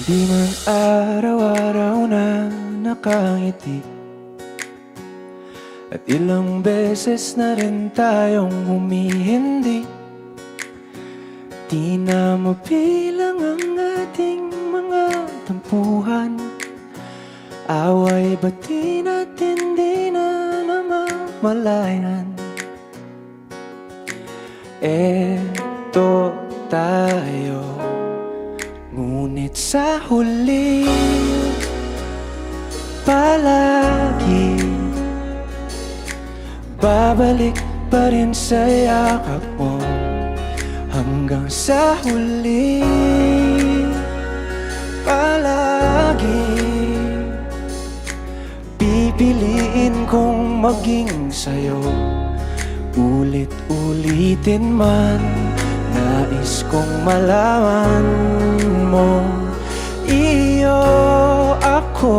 Di man araw-araw na nakangiti, at ilang beses na rin tayong humihindi. Di na mabilang ang ating mga tampuhan, away bati natin di na namamalayan. Eto tayo, ngunit sa huli palagi babalik pa rin sa yakap mo. Hanggang sa huli palagi pipiliin kong maging sa'yo. Ulit-ulitin man, nais kong malaman mo, iyo ako.